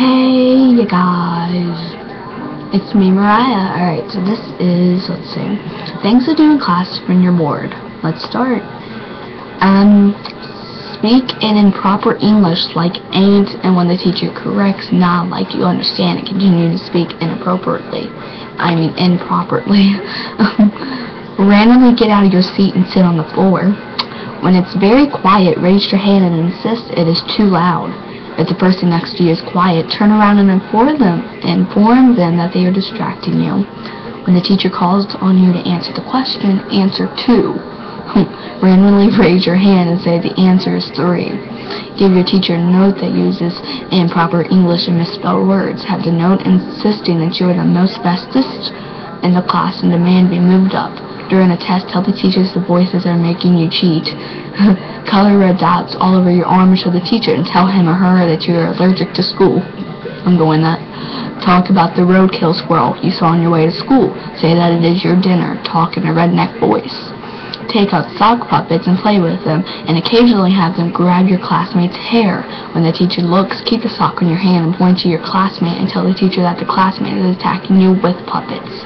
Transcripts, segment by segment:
Hey, you guys. It's me, Mariah. Alright, so this is, let's see, things to do in class when you're bored. Let's start. Speak in improper English like ain't, and when the teacher corrects, not like you understand and continue to speak inappropriately. I mean, improperly. Randomly get out of your seat and sit on the floor. When it's very quiet, raise your hand and insist it is too loud. If the person next to you is quiet, turn around and inform them that they are distracting you. When the teacher calls on you to answer the question, answer 2. Randomly raise your hand and say the answer is 3. Give your teacher a note that uses improper English and misspelled words. Have the note insisting that you are the most bestest in the class and demand be moved up. During a test, tell the teachers the voices are making you cheat. Color red dots all over your arm and show the teacher and tell him or her that you are allergic to school. I'm going that. Talk about the roadkill squirrel you saw on your way to school. Say that it is your dinner. Talk in a redneck voice. Take out sock puppets and play with them, and occasionally have them grab your classmate's hair. When the teacher looks, keep the sock in your hand and point to your classmate and tell the teacher that the classmate is attacking you with puppets.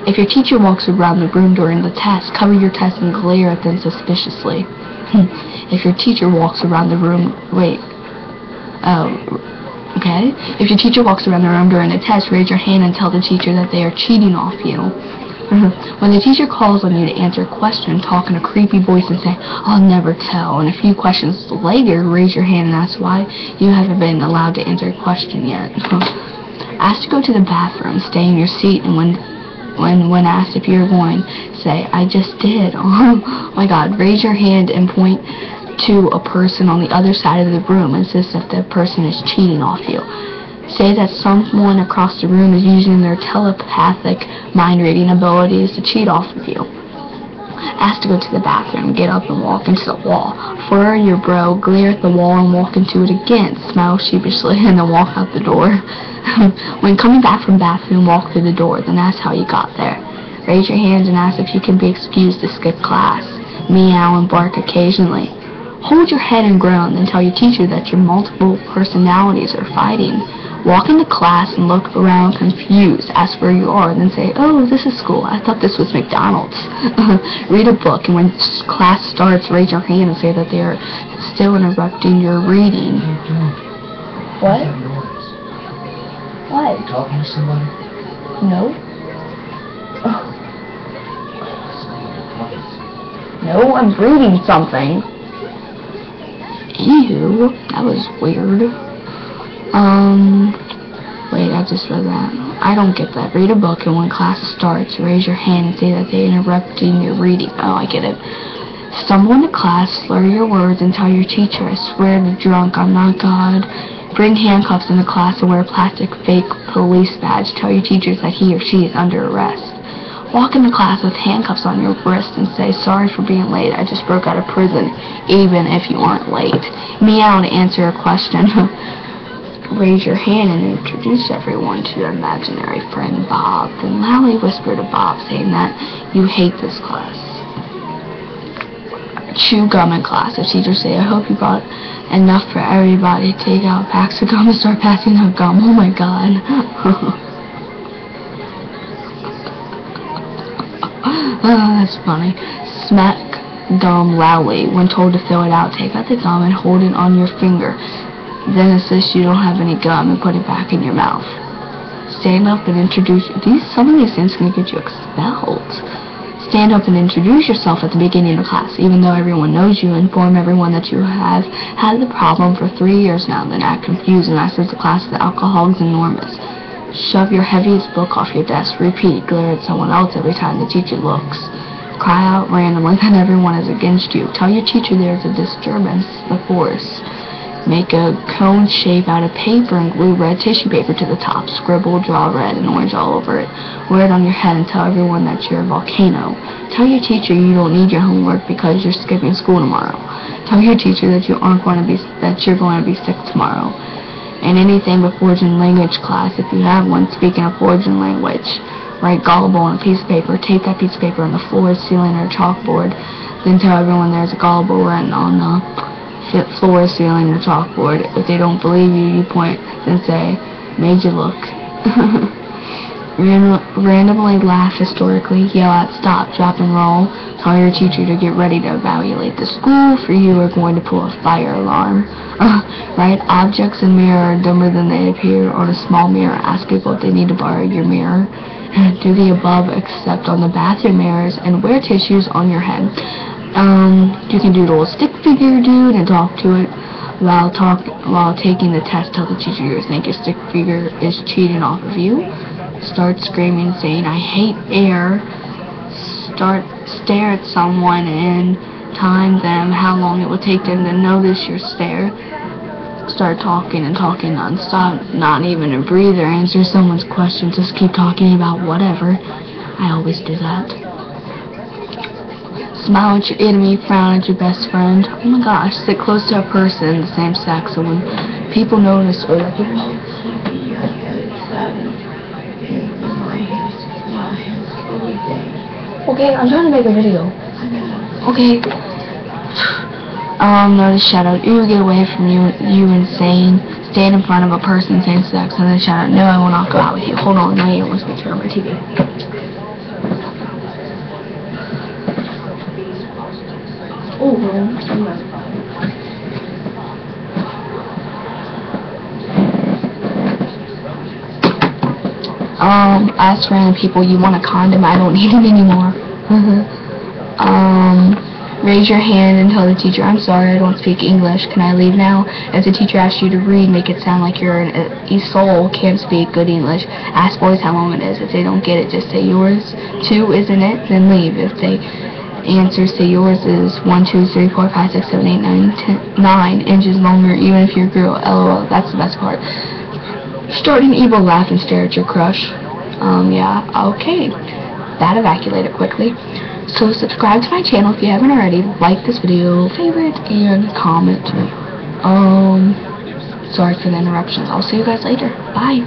If your teacher walks around the room during the test, cover your test and glare at them suspiciously. If your teacher walks around the room, If your teacher walks around the room during the test, raise your hand and tell the teacher that they are cheating off you. When the teacher calls on you to answer a question, talk in a creepy voice and say, "I'll never tell." And a few questions later, raise your hand and ask why you haven't been allowed to answer a question yet. Ask to go to the bathroom, stay in your seat, and when asked if you're going, say, "I just did." Oh my God, raise your hand and point to a person on the other side of the room and insist that the person is cheating off you. Say that someone across the room is using their telepathic mind-reading abilities to cheat off of you. Ask to go to the bathroom, get up and walk into the wall. Furrow your brow, glare at the wall and walk into it again. Smile sheepishly and then walk out the door. When coming back from bathroom, walk through the door, then ask how you got there. Raise your hands and ask if you can be excused to skip class. Meow and bark occasionally. Hold your head and groan, then tell your teacher that your multiple personalities are fighting. Walk into class and look around confused. Ask where you are, and then say, "Oh, this is school. I thought this was McDonald's." Read a book, and when class starts, raise your hand and say that they are still interrupting your reading. What? What? Are you talking to somebody? No. No, I'm reading something. Ew, that was weird. Wait, I just read that. I don't get that. Read a book, and when class starts, raise your hand and say that they're interrupting your reading. Oh, I get it. Stumble into class, slur your words, and tell your teacher, "I swear to drunk, I'm not God." Bring handcuffs into class and wear a plastic fake police badge. Tell your teachers that he or she is under arrest. Walk into class with handcuffs on your wrist and say, "Sorry for being late. I just broke out of prison," even if you aren't late. Meow to answer a question. Raise your hand and introduce everyone to your imaginary friend Bob. Then loudly whisper to Bob, saying that you hate this class. Chew gum in class. If teachers say, "I hope you brought enough for everybody," take out packs of gum and start passing out gum. Oh my God. That's funny. Smack gum loudly. When told to throw it out, take out the gum and hold it on your finger. Then insist you don't have any gum and put it back in your mouth. Stand up and introduce... Some of these things can get you expelled. Stand up and introduce yourself at the beginning of class. Even though everyone knows you, inform everyone that you have had the problem for 3 years now. Then act confused and ask if the class of alcohol is enormous. Shove your heaviest book off your desk. Repeat. Glare at someone else every time the teacher looks. Cry out randomly that everyone is against you. Tell your teacher there is a disturbance in the force. Make a cone shape out of paper and glue red tissue paper to the top. Scribble, draw red and orange all over it. Wear it on your head and tell everyone that you're a volcano. Tell your teacher you don't need your homework because you're skipping school tomorrow. Tell your teacher that you're going to be sick tomorrow. And anything but foreign language class, if you have one, speaking a foreign language. Write gullible on a piece of paper. Tape that piece of paper on the floor, ceiling, or chalkboard. Then tell everyone there's a gullible written on the floor, ceiling, or chalkboard. If they don't believe you, you point and say, "Made you look." Randomly laugh historically, yell at stop, drop, and roll. Tell your teacher to get ready to evaluate the school, for you are going to pull a fire alarm. Write objects in mirror are dumber than they appear on a small mirror. Ask people if they need to borrow your mirror. Do the above except on the bathroom mirrors, and wear tissues on your head. You can doodle a stick figure, dude, and talk to it while taking the test. Tell the teacher you think your stick figure is cheating off of you. Start screaming, saying, "I hate air." Stare at someone and time them how long it will take them to notice your stare. Start talking and talking non-stop, not even a breather. Answer someone's question, just keep talking about whatever. I always do that. Smile at your enemy, frown at your best friend. Oh my gosh, sit close to a person the same sex, so when people notice other people. Okay, I'm trying to make a video. Okay. Notice shout out, "Ooh, get away from you insane." Stand in front of a person same sex and then shout out, "No, I will not go out with you." Hold on, now you almost turn on my TV. Ask random people, "You want a condom? I don't need it anymore." Raise your hand and tell the teacher, "I'm sorry, I don't speak English. Can I leave now?" If the teacher asks you to read, make it sound like you're a soul, can't speak good English. Ask boys how long it is. If they don't get it, just say, "Yours too, isn't it?" Then leave. If they answer, say, "Yours is 1, 2, 3, 4, 5, 6, 7, 8, 9, 10, 9 inches longer, even if you're a girl." LOL. That's the best part. Start an evil laugh and stare at your crush. Yeah, okay. That evacuated quickly. So subscribe to my channel if you haven't already. Like this video, favorite, and comment. Sorry for the interruptions. I'll see you guys later. Bye.